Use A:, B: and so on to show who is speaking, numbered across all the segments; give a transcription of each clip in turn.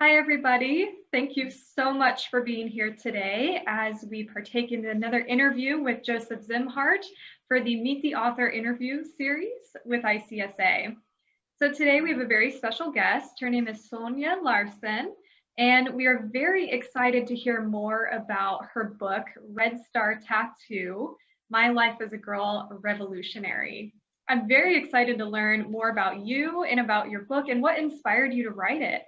A: Hi, everybody. Thank you so much for being here today as we partake in another interview with Joseph Szimhart for the Meet the Author interview series with ICSA. So today we have a very special guest. Her name is Sonja Larsen, and we are very excited to hear more about her book, Red Star Tattoo, My Life as a Girl Revolutionary. I'm very excited to learn more about you and about your book and what inspired you to write it.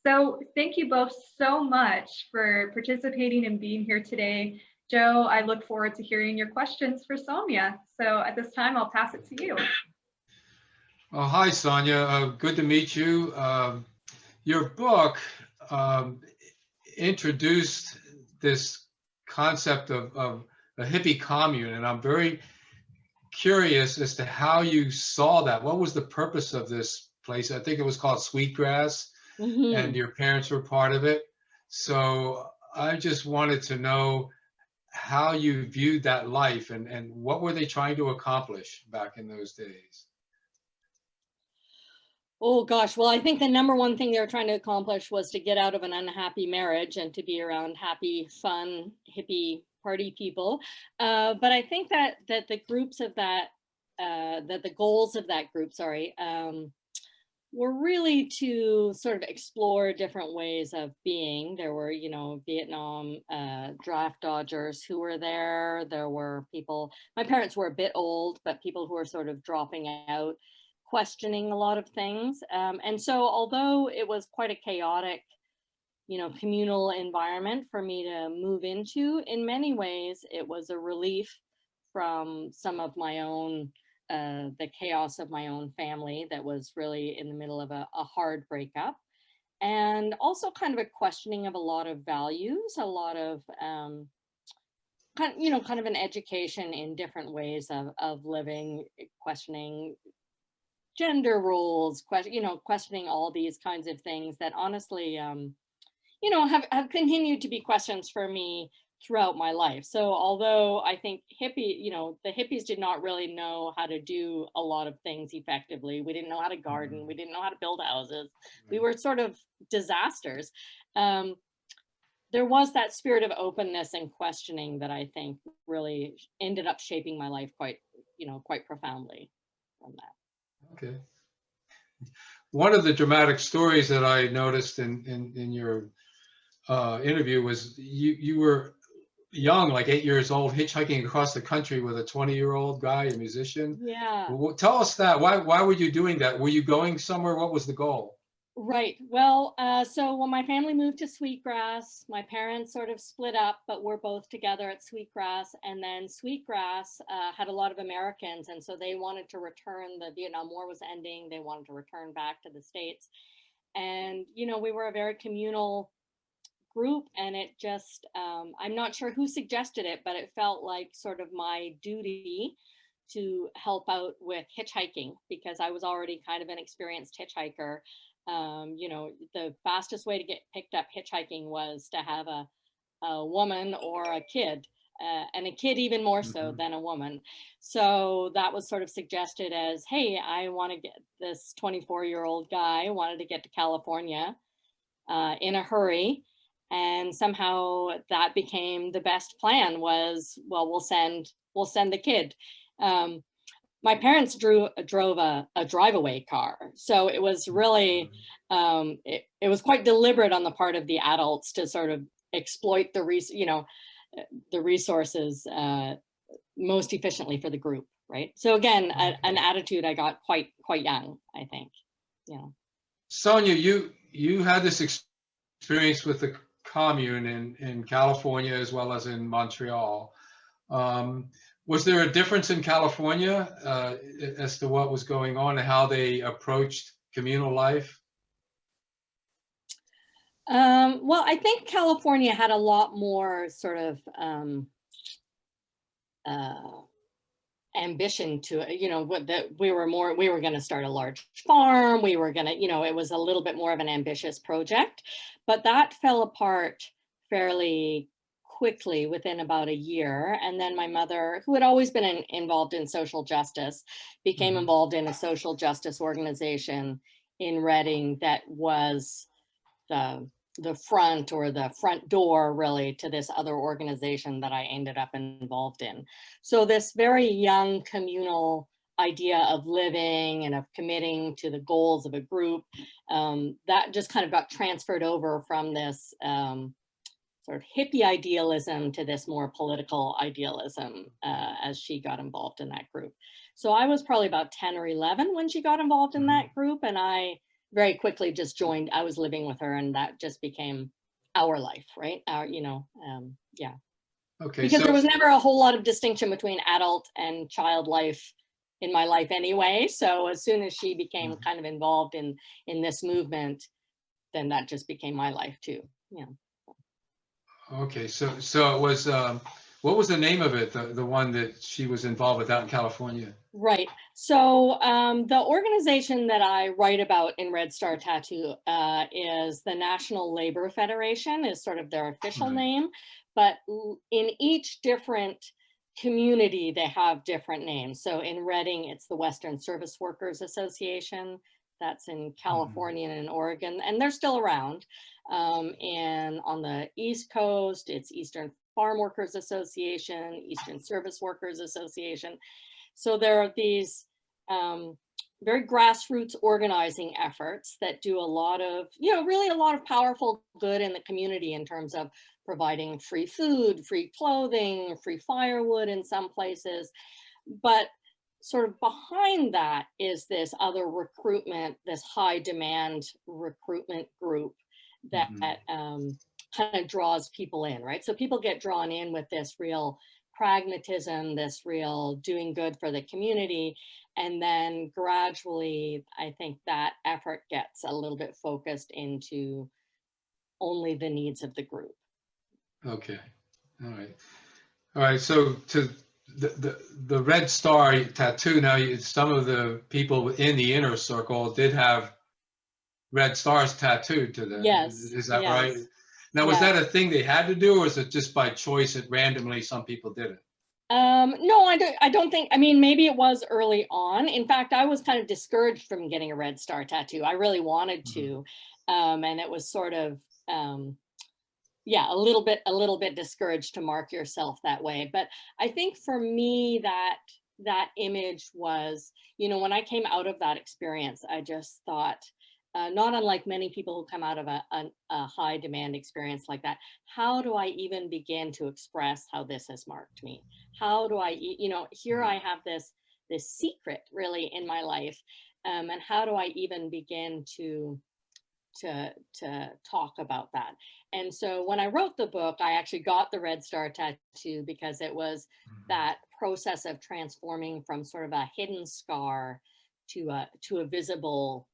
A: So thank you both so much for participating and being here today. Joe, I look forward to hearing your questions for Sonja. So at this time, I'll pass it to you.
B: Oh, hi, Sonja. Good to meet you. Your book introduced this concept of a hippie commune, and I'm very curious as to how you saw that. What was the purpose of this place? I think it was called Sweetgrass, and your parents were part of it. So I just wanted to know how you viewed that life and what were they trying to accomplish back in those days?
C: Oh gosh, well, I think the number one thing they were trying to accomplish was to get out of an unhappy marriage and to be around happy, fun, hippie party people. But I think that the groups of that, that the goals of that group, were really to sort of explore different ways of being. There were, Vietnam draft dodgers who were there. There were people, my parents were a bit old, but people who were sort of dropping out, questioning a lot of things. And so although it was quite a chaotic, communal environment for me to move into, in many ways, it was a relief from some of my own the chaos of my own family that was really in the middle of a hard breakup, and also kind of a questioning of a lot of values, a lot of kind of an education in different ways of living, questioning gender roles, questioning all these kinds of things that honestly, have continued to be questions for me throughout my life. So although I think the hippies did not really know how to do a lot of things effectively. We didn't know how to garden. We didn't know how to build houses. We were sort of disasters. There was that spirit of openness and questioning that I think really ended up shaping my life quite profoundly from that.
B: Okay. One of the dramatic stories that I noticed in your interview was you were young, like 8 years old, hitchhiking across the country with a 20-year-old guy, a musician.
C: Yeah.
B: Well, tell us that. Why were you doing that? Were you going somewhere? What was the goal?
C: Right. Well, so when my family moved to Sweetgrass, my parents sort of split up, but we're both together at Sweetgrass. And then Sweetgrass had a lot of Americans, and so they wanted to return. The Vietnam War was ending. They wanted to return back to the States. And, we were a very communal group, and it just, I'm not sure who suggested it, but it felt like sort of my duty to help out with hitchhiking, because I was already kind of an experienced hitchhiker. The fastest way to get picked up hitchhiking was to have a woman or a kid, and a kid even more so than a woman. So that was sort of suggested as, hey, I want to get this 24-year-old guy wanted to get to California in a hurry. And somehow that became the best plan was, well, we'll send the kid. My parents drove a drive-away car. So it was really, it was quite deliberate on the part of the adults to sort of exploit the resources most efficiently for the group, right? So again, an attitude I got quite young, I think.
B: Sonja, you had this experience with the commune in California as well as in Montreal. Was there a difference in California as to what was going on and how they approached communal life?
C: Well, I think California had a lot more sort of ambition to it, that we were going to start a large farm. We were going to, it was a little bit more of an ambitious project, but that fell apart fairly quickly within about a year. And then my mother, who had always been involved in social justice, became involved in a social justice organization in Reading that was the the front or the front door really to this other organization that I ended up involved in. So this very young communal idea of living and of committing to the goals of a group, that just kind of got transferred over from this sort of hippie idealism to this more political idealism as she got involved in that group. So I was probably about 10 or 11 when she got involved in that group, and I very quickly just joined. I was living with her, and that just became our life, right? Our, yeah.
B: Okay.
C: Because
B: So
C: there was never a whole lot of distinction between adult and child life in my life anyway. So as soon as she became kind of involved in this movement, then that just became my life too. Yeah.
B: okay. So it was what was the name of it? The one that she was involved with out in California?
C: Right. So the organization that I write about in Red Star Tattoo is the National Labor Federation, is sort of their official name. But in each different community, they have different names. So in Reading, it's the Western Service Workers Association. That's in California and Oregon, and they're still around. And on the East Coast, it's Eastern Farm Workers Association, Eastern Service Workers Association. So there are these very grassroots organizing efforts that do a lot of, really a lot of powerful good in the community in terms of providing free food, free clothing, free firewood in some places. But sort of behind that is this other recruitment, this high demand recruitment group that kind of draws people in, right? So people get drawn in with this real pragmatism, this real doing good for the community. And then gradually, I think that effort gets a little bit focused into only the needs of the group.
B: Okay. All right. So to the Red Star tattoo, now some of the people in the inner circle did have red stars tattooed to them.
C: Yes.
B: Is that
C: yes.
B: right? Now, was that a thing they had to do, or is it just by choice that randomly some people did it?
C: No, I don't think, I mean, maybe it was early on. In fact, I was kind of discouraged from getting a red star tattoo. I really wanted to. And it was sort of, yeah, a little bit discouraged to mark yourself that way. But I think for me, that image was, when I came out of that experience, I just thought, not unlike many people who come out of a high demand experience like that, how do I even begin to express how this has marked me? How do I, here I have this secret really in my life, and how do I even begin to talk about that? And so when I wrote the book, I actually got the red star tattoo because it was that process of transforming from sort of a hidden scar to a visible,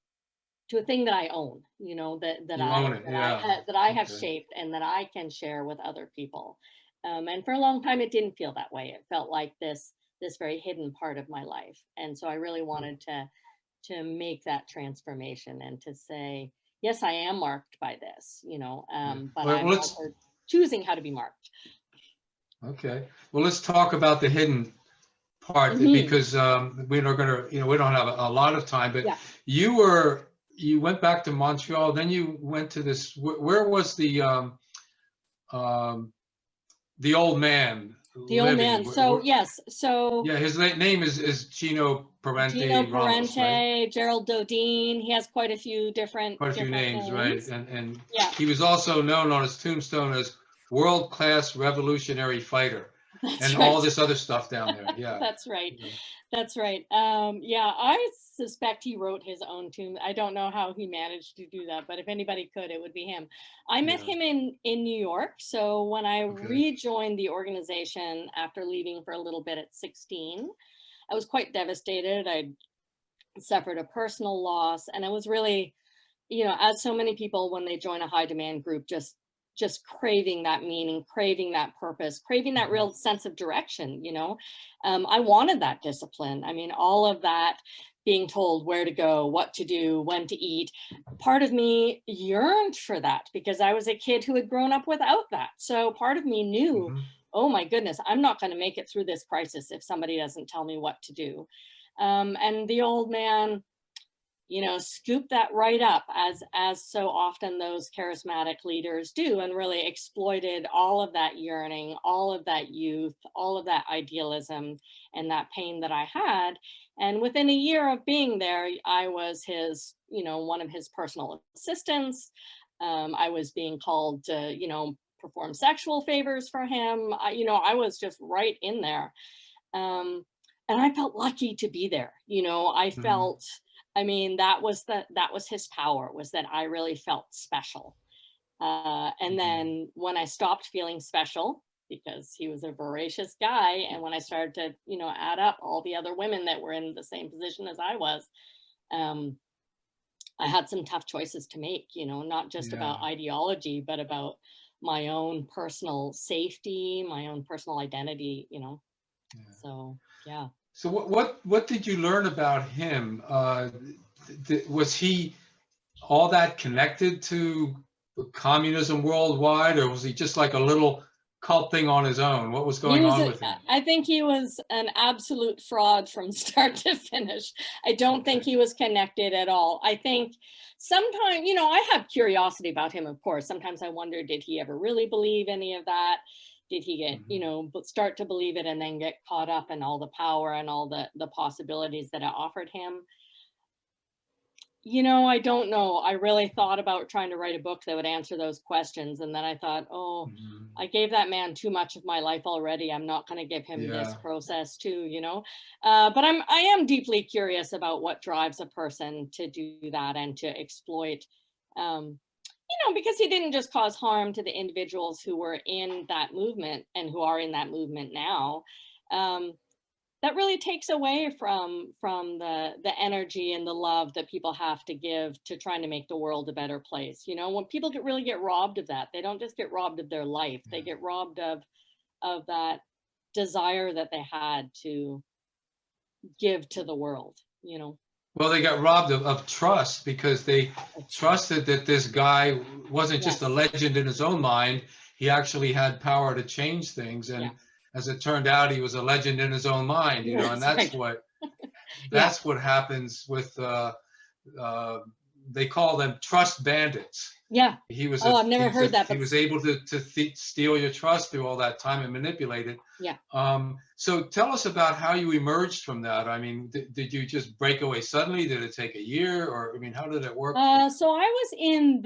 C: to a thing that I own, that I have shaped and that I can share with other people. And for a long time, it didn't feel that way. It felt like this very hidden part of my life. And so I really wanted to make that transformation and to say, yes, I am marked by this, but I'm also choosing how to be marked.
B: Okay. Well, let's talk about the hidden part because we're not going to, we don't have a lot of time, but you went back to Montreal, then you went to this, where was the old man?
C: The old man. So yes. So
B: yeah, his name is Gino Parente.
C: Gino
B: Ramos,
C: Parente, right? Gerald Dodine. He has quite a few
B: names, right? And he was also known on his tombstone as world-class revolutionary fighter. That's right. All this other stuff down there. Yeah.
C: That's right. That's right. Yeah, I suspect he wrote his own tomb. I don't know how he managed to do that, but if anybody could, it would be him. I met him in New York. So when I rejoined the organization after leaving for a little bit at 16, I was quite devastated. I'd suffered a personal loss, and I was really, as so many people when they join a high demand group, just craving that meaning, craving that purpose, craving that real sense of direction. I wanted that discipline. I mean, all of that, being told where to go, what to do, when to eat, part of me yearned for that because I was a kid who had grown up without that. So part of me knew, oh my goodness, I'm not going to make it through this crisis if somebody doesn't tell me what to do. And the old man, you know, scoop that right up, as so often those charismatic leaders do, and really exploited all of that yearning, all of that youth, all of that idealism and that pain that I had. And within a year of being there, I was his, you know, one of his personal assistants. I was being called to, you know, perform sexual favors for him. You know, I was just right in there. And I felt lucky to be there. You know, I
B: Mhm.
C: felt, I mean, that was his power, was that I really felt special. And
B: Mhm.
C: then when I stopped feeling special, because he was a voracious guy, and when I started to, you know, add up all the other women that were in the same position as I was, um, I had some tough choices to make, you know, not just about
B: Yeah.
C: ideology, but about my own personal safety, my own personal identity, you know.
B: Yeah.
C: So, yeah.
B: So what did you learn about him? Was he all that connected to communism worldwide, or was he just like a little cult thing on his own? What was
C: He
B: going
C: was
B: on
C: a,
B: with him?
C: I think he was an absolute fraud from start to finish. I don't think
B: Okay.
C: he was connected at all. I think sometimes, you know, I have curiosity about him, of course. Sometimes I wonder, did he ever really believe any of that? Did he get, you
B: Mhm.
C: know, start to believe it and then get caught up in all the power and all the possibilities that it offered him? You know, I don't know. I really thought about trying to write a book that would answer those questions. And then I thought, oh,
B: Mhm.
C: I gave that man too much of my life already. I'm not going to give him this
B: Yeah.
C: process too, you know. But I am deeply curious about what drives a person to do that and to exploit, you know, because he didn't just cause harm to the individuals who were in that movement and who are in that movement now. Um, that really takes away from the energy and the love that people have to give to trying to make the world a better place. You know, when people really get robbed of that, they don't just get robbed of their life, they get robbed of that desire that they had to give to the world, you know.
B: Well, they got robbed of trust because they
C: A trust.
B: trusted that this guy wasn't just a
C: Yes.
B: legend in his own mind. He actually had power to change things.
C: Yeah.
B: And as it turned out, he was a legend in his own mind, you know, and
C: That's right. Yeah.
B: that's what happens with uh, they call them trust bandits.
C: Yeah. Oh, I've never heard that,
B: He
C: but
B: was able to steal your trust through all that time and manipulate it.
C: yeah.
B: So tell us about how you emerged from that. I mean, did you just break away suddenly? Did it take a year, or I mean, how did it work for you?
C: So I was in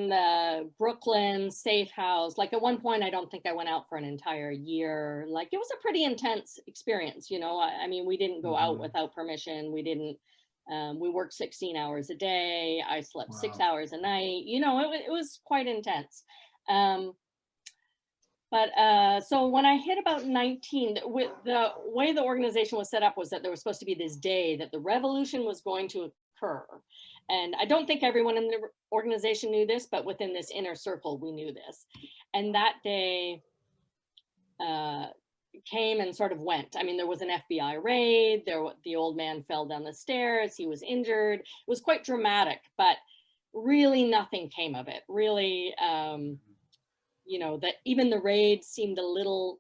C: the Brooklyn safe house. Like at one point, I don't think I went out for an entire year. Like it was a pretty intense experience, you know. I mean, we didn't go out
B: Hmm.
C: without permission. We didn't. We worked 16 hours a day. I slept six
B: Wow.
C: hours a night. You know, it was quite intense. Um, but so when I hit about 19, with the way the organization was set up was that there was supposed to be this day that the revolution was going to occur. And I don't think everyone in the organization knew this, but within this inner circle, we knew this. And that day uh, came and sort of went. I mean, there was an FBI raid. The old man fell down the stairs. He was injured. It was quite dramatic, but really nothing came of it. Really, you know, that even the raid seemed a little,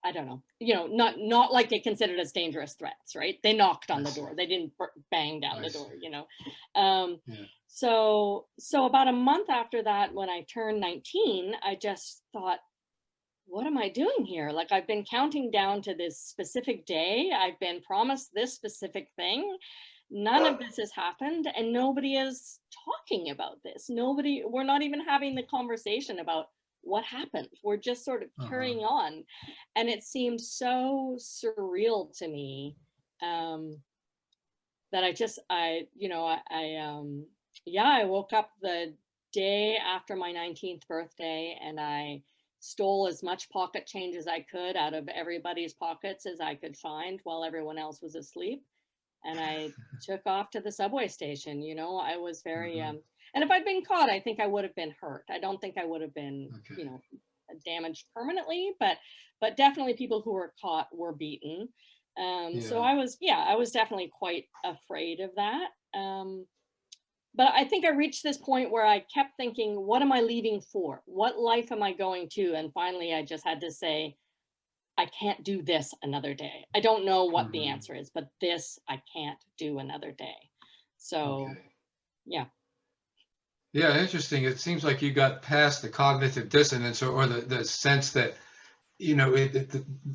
C: I don't know, you know, not like they considered us dangerous threats, right? They knocked on
B: I
C: the
B: see.
C: door. They didn't bang down
B: I
C: the
B: see.
C: door, you know. Um,
B: Yeah.
C: so about a month after that, when I turned 19, I just thought, what am I doing here? Like I've been counting down to this specific day. I've been promised this specific thing. None of this has happened, and nobody is talking about this. We're not even having the conversation about what happened. We're just sort of
B: Uh-huh.
C: carrying on. And it seemed so surreal to me, um, that you know, yeah, I woke up the day after my 19th birthday and I stole as much pocket change as I could out of everybody's pockets as I could find while everyone else was asleep. And I took off to the subway station. You know, I was very,
B: Hmm.
C: and if I'd been caught, I think I would have been hurt. I don't think I would have been,
B: Okay.
C: you know, damaged permanently, but definitely people who were caught were beaten. So
B: Yeah.
C: I was definitely quite afraid of that. But I think I reached this point where I kept thinking, what am I leaving for? What life am I going to? And finally, I just had to say, I can't do this another day. I don't know what the
B: Mhm.
C: answer is, but this I can't do another day. So
B: Okay.
C: yeah.
B: Yeah, interesting. It seems like you got past the cognitive dissonance, or the sense that,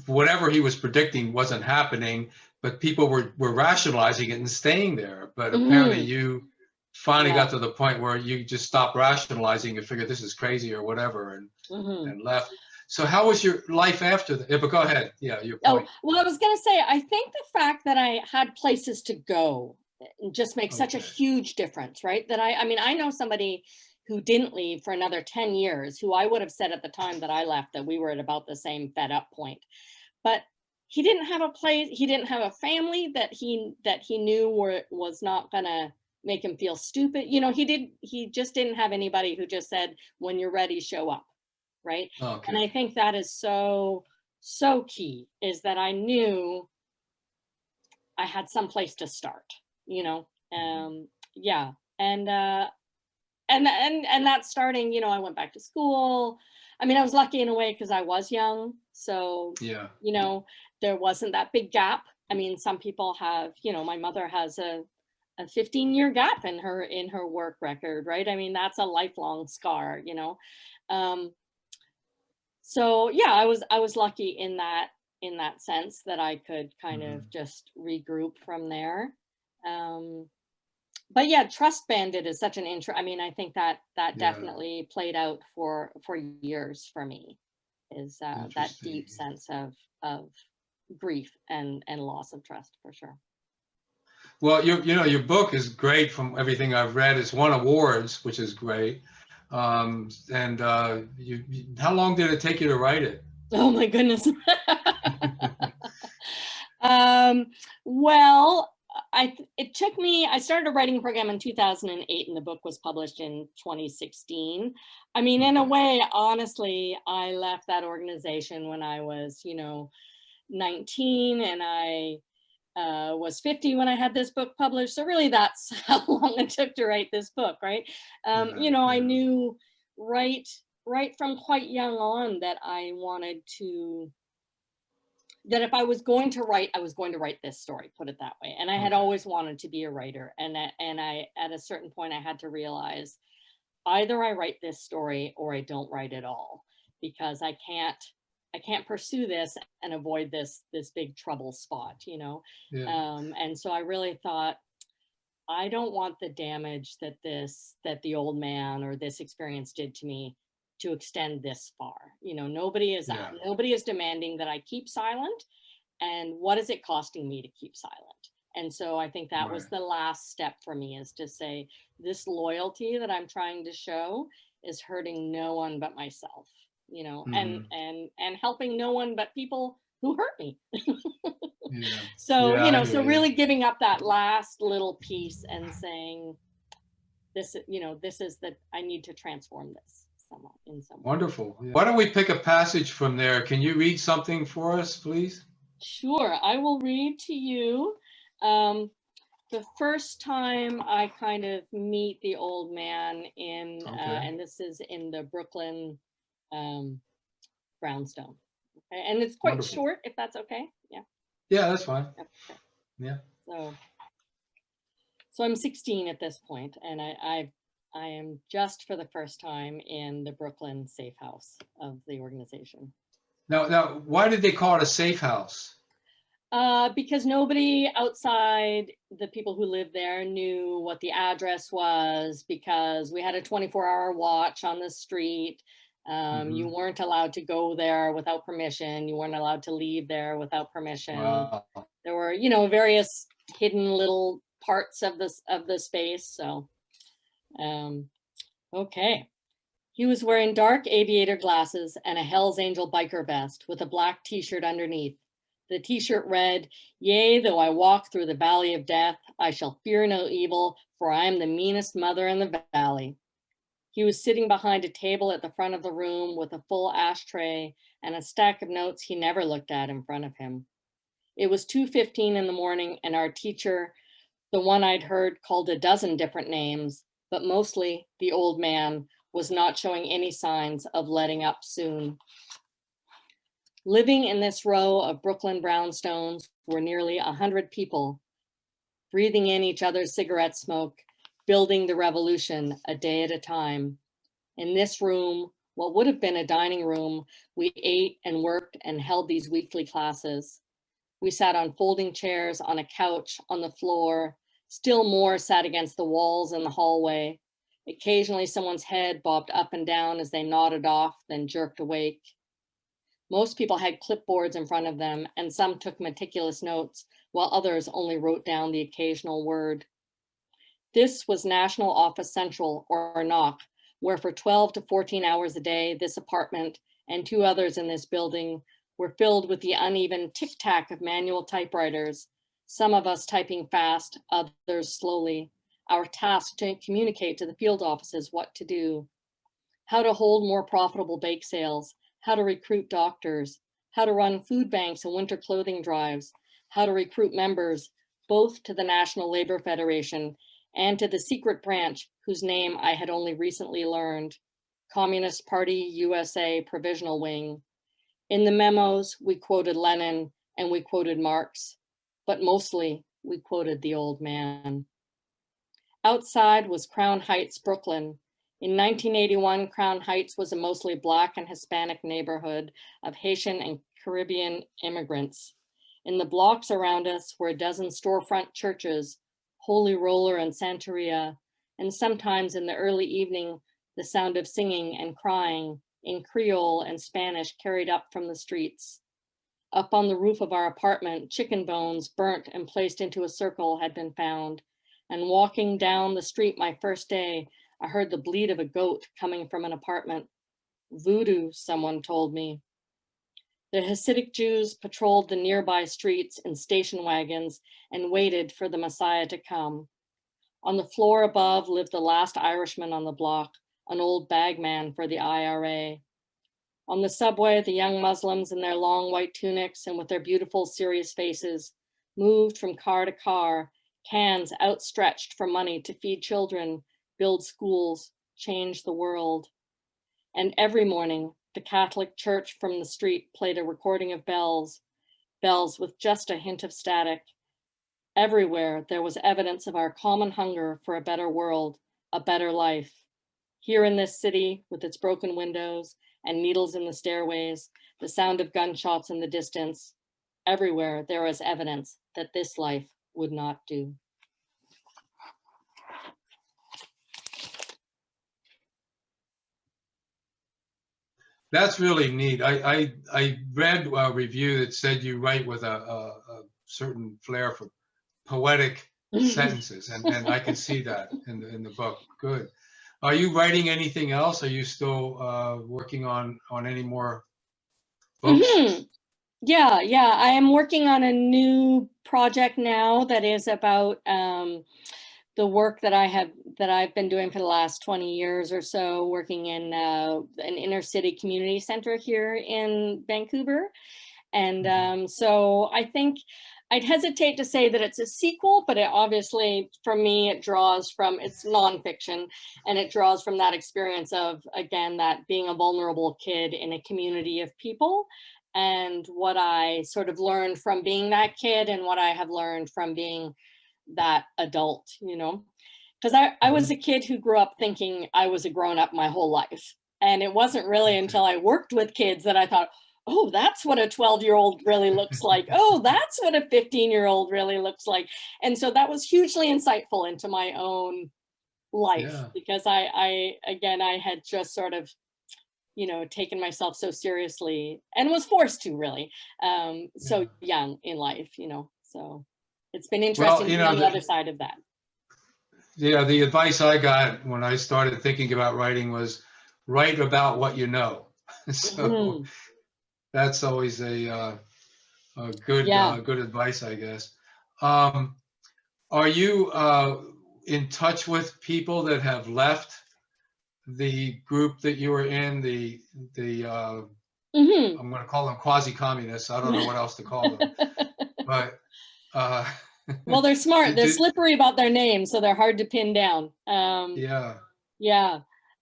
B: whatever he was predicting wasn't happening, but people were rationalizing it and staying there. But apparently
C: Mhm.
B: you finally
C: Yeah.
B: got to the point where you just stopped rationalizing and figured this is crazy or whatever,
C: Mhm.
B: and left. So how was your life after that? Yeah, but go ahead. Yeah, your
C: Oh,
B: point.
C: well, I was going to say, I think the fact that I had places to go just makes such a
B: Okay.
C: huge difference, right? That I mean, I know somebody who didn't leave for another 10 years, who I would have said at the time that I left that we were at about the same fed up point. But he didn't have a place, he didn't have a family that he knew was not going to make him feel stupid. He just didn't have anybody who just said, when you're ready, show up, right? And
B: Okay.
C: I think that is so key, is that I knew I had some place to start, you know.
B: Mhm.
C: Yeah. And that starting, I went back to school. I mean, I was lucky in a way because I was young, so
B: Yeah.
C: you know there wasn't that big gap. I mean, some people have, my mother has a 15-year gap in her work record, right? I mean, that's a lifelong scar. um so yeah, I was lucky in that sense, that I could kind
B: Mhm.
C: of just regroup from there. um but yeah, trust bandit is such an intro. I mean, I think that
B: Yeah.
C: definitely played out for years for me, is that deep
B: Interesting.
C: sense of grief and loss of trust, for sure.
B: Well, your book is great from everything I've read. It's won awards, which is great. And how long did it take you to write it?
C: Oh my goodness. um well, it took me, I started a writing program in 2008 and the book was published in 2016. I mean, in a
B: Okay.
C: way, honestly, I left that organization when I was 19, and I was 50 when I had this book published. So really, that's how long it took to write this book, right?
B: Yeah.
C: I
B: Yeah.
C: knew right right from quite young on that I wanted to, that if I was going to write, I was going to write this story, put it that way. And I had
B: Okay.
C: always wanted to be a writer. And I at a certain point I had to realize, either I write this story or I don't write at all, because I can't pursue this and avoid this big trouble spot.
B: Yeah.
C: And so I really thought, I don't want the damage that the old man or this experience did to me to extend this far.
B: Yeah.
C: Nobody is demanding that I keep silent, and what is it costing me to keep silent? And so I think that was
B: Right.
C: the last step for me, is to say, this loyalty that I'm trying to show is hurting no one but myself, and
B: Hmm.
C: and helping no one but people who hurt me.
B: Yeah.
C: So,
B: Yeah. I
C: so
B: hear you.
C: really giving up that last little piece and saying, this is that I need to transform this somewhat in some way.
B: Wonderful. Yeah. Why don't we pick a passage from there? Can you read something for us, please?
C: Sure, I will read to you. Um, the first time I kind of meet the old man
B: Okay.
C: and this is in the Brooklyn um, brownstone. Okay, and it's quite
B: Wonderful.
C: short, if that's okay. Yeah.
B: Yeah, that's fine.
C: Okay.
B: Yeah.
C: So I'm 16 at this point, and I am just for the first time in the Brooklyn safe house of the organization.
B: Now, why did they call it a safe house?
C: Because nobody outside the people who lived there knew what the address was, because we had a 24-hour watch on the street. You
B: Hmm.
C: weren't allowed to go there without permission. You weren't allowed to leave there without permission.
B: Wow.
C: There were, various hidden little parts of the space. So, okay. He was wearing dark aviator glasses and a Hell's Angel biker vest with a black t-shirt underneath. The t-shirt read, "Yea, though I walk through the valley of death, I shall fear no evil, for I am the meanest mother in the valley." He was sitting behind a table at the front of the room with a full ashtray and a stack of notes he never looked at in front of him. It was 2:15 in the morning, and our teacher, the one I'd heard called a dozen different names, but mostly the old man, was not showing any signs of letting up soon. Living in this row of Brooklyn brownstones were nearly 100 people, breathing in each other's cigarette smoke, building the revolution a day at a time. In this room, what would have been a dining room, we ate and worked and held these weekly classes. We sat on folding chairs, on a couch, on the floor. Still more sat against the walls in the hallway. Occasionally someone's head bobbed up and down as they nodded off, then jerked awake. Most people had clipboards in front of them, and some took meticulous notes, while others only wrote down the occasional word. This was National Office Central, or NOC, where for 12 to 14 hours a day, this apartment and two others in this building were filled with the uneven tic-tac of manual typewriters, some of us typing fast, others slowly, our task to communicate to the field offices what to do, how to hold more profitable bake sales, how to recruit doctors, how to run food banks and winter clothing drives, how to recruit members, both to the National Labor Federation and to the secret branch whose name I had only recently learned, Communist Party USA Provisional Wing. In the memos, we quoted Lenin and we quoted Marx, but mostly we quoted the old man. Outside was Crown Heights, Brooklyn. In 1981, Crown Heights was a mostly Black and Hispanic neighborhood of Haitian and Caribbean immigrants. In the blocks around us were a dozen storefront churches, Holy Roller and Santeria, and sometimes in the early evening, the sound of singing and crying in Creole and Spanish carried up from the streets. Up on the roof of our apartment, chicken bones burnt and placed into a circle had been found. And walking down the street my first day, I heard the bleat of a goat coming from an apartment. Voodoo, someone told me. The Hasidic Jews patrolled the nearby streets in station wagons and waited for the Messiah to come. On the floor above lived the last Irishman on the block, an old bagman for the IRA. On the subway, the young Muslims in their long white tunics and with their beautiful, serious faces moved from car to car, hands outstretched for money to feed children, build schools, change the world. And every morning, the Catholic Church from the street played a recording of bells, bells with just a hint of static. Everywhere there was evidence of our common hunger for a better world, a better life. Here in this city, with its broken windows and needles in the stairways, the sound of gunshots in the distance, everywhere there was evidence that this life would not do.
B: That's really neat. I read a review that said you write with a certain flair for poetic sentences, and I can see that in the book. Good. Are you writing anything else? Are you still working on any more books?
C: Yeah. I am working on a new project now that is about the work that I've been doing for the last 20 years or so, working in an inner city community center here in Vancouver. And so I think I'd hesitate to say that it's a sequel, but it obviously, for me, it draws from, it's nonfiction, and it draws from that experience of, again, that being a vulnerable kid in a community of people, and what I sort of learned from being that kid and what I have learned from being that adult, you know, because I was a kid who grew up thinking I was a grown-up my whole life. And it wasn't really until I worked with kids that I thought, oh, that's what a 12-year-old really looks like. Oh, that's what a 15-year-old really looks like. And so that was hugely insightful into my own life, because I had just sort of, you know, taken myself so seriously and was forced to really so young in life, you know, so it's been interesting to be on the other side of that.
B: Yeah, the advice I got when I started thinking about writing was write about what you know. So that's always a good good advice, I guess. Are you in touch with people that have left the group that you were in, the I'm going to call them quasi-communists. I don't know what else to call them, but
C: well, they're smart. They're slippery about their names, so they're hard to pin down.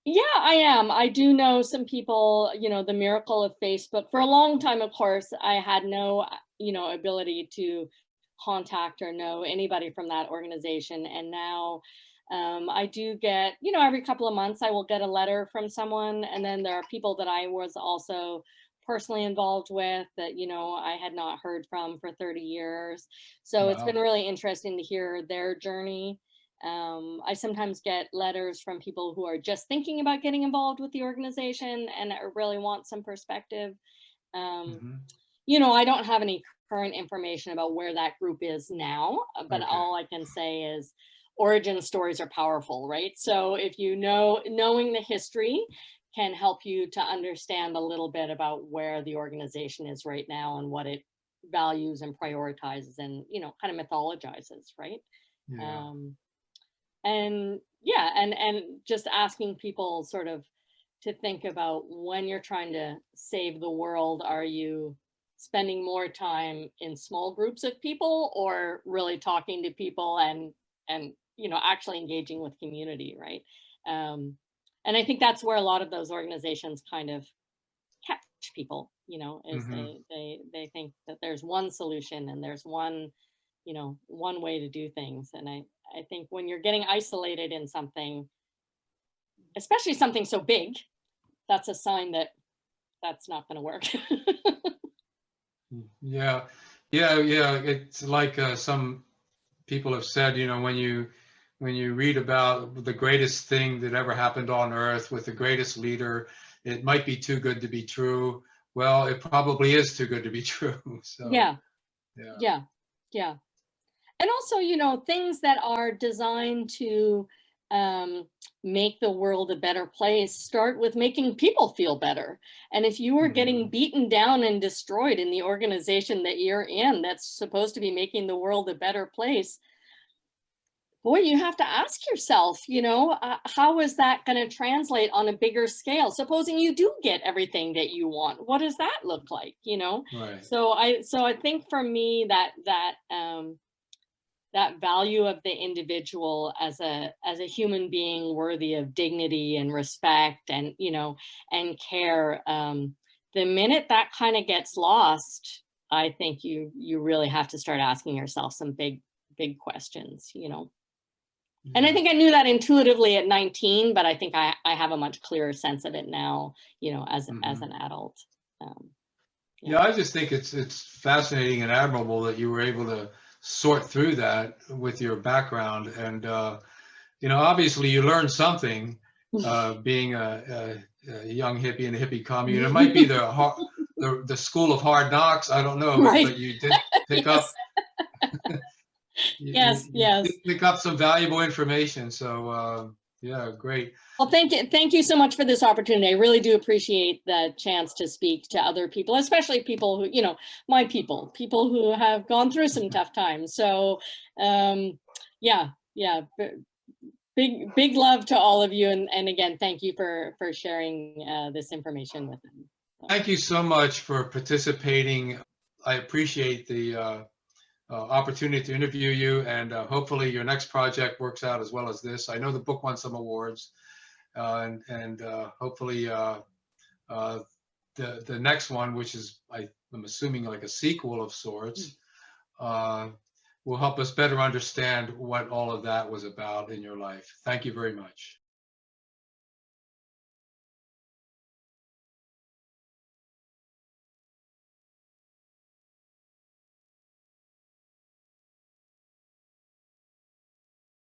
C: Yeah, I am. I do know some people, the miracle of Facebook. For a long time, of course, I had no, ability to contact or know anybody from that organization. And now I do get, every couple of months, I will get a letter from someone. And then there are people that I was also personally involved with that, I had not heard from for 30 years. So it's been
B: Wow.
C: really interesting to hear their journey. I sometimes get letters from people who are just thinking about getting involved with the organization and really want some perspective. Um,
B: Hmm.
C: I don't have any current information about where that group is now, but
B: Okay.
C: all I can say is origin stories are powerful, right? So if knowing the history can help you to understand a little bit about where the organization is right now and what it values and prioritizes and, kind of mythologizes, right?
B: Yeah.
C: Um, and yeah, and just asking people sort of to think about when you're trying to save the world, are you spending more time in small groups of people or really talking to people and actually engaging with community, right? And I think that's where a lot of those organizations kind of catch people, is
B: Hmm.
C: they think that there's one solution and there's one way to do things. And I think when you're getting isolated in something, especially something so big, that's a sign that that's not going to work.
B: Yeah. Yeah. Yeah. It's like some people have said, when you read about the greatest thing that ever happened on earth with the greatest leader, it might be too good to be true. Well, it probably is too good to be true. So,
C: Yeah,
B: yeah.
C: yeah, yeah. And also, things that are designed to um, make the world a better place start with making people feel better. And if you are getting
B: Hmm.
C: beaten down and destroyed in the organization that you're in, that's supposed to be making the world a better place, boy, you have to ask yourself, how is that going to translate on a bigger scale? Supposing you do get everything that you want, what does that look like?
B: Right.
C: So I think for me that value of the individual as a human being worthy of dignity and respect and and care, the minute that kind of gets lost, I think you really have to start asking yourself some big questions. And I
B: Yeah.
C: think I knew that intuitively at 19, but I think I have a much clearer sense of it now, as
B: Hmm.
C: an adult. um,
B: Yeah,
C: yeah.
B: I just think it's fascinating and admirable that you were able to sort through that with your background, and obviously you learned something, being a young hippie in a hippie commune. It might be the school of hard knocks. I don't know, but
C: Right.
B: you did pick up
C: Yes. Yes.
B: you did
C: Yes.
B: pick up some valuable information. So yeah, great.
C: Well, thank you so much for this opportunity. I really do appreciate the chance to speak to other people, especially people who, my people who have gone through some tough times. So, yeah, yeah, big love to all of you, and again, thank you for sharing this information with them. So,
B: Thank you so much for participating. I appreciate the opportunity to interview you, and hopefully your next project works out as well as this. I know the book won some awards, and hopefully uh, the next one, which is I'm assuming like a sequel of sorts, uh, will help us better understand what all of that was about in your life. Thank you very much.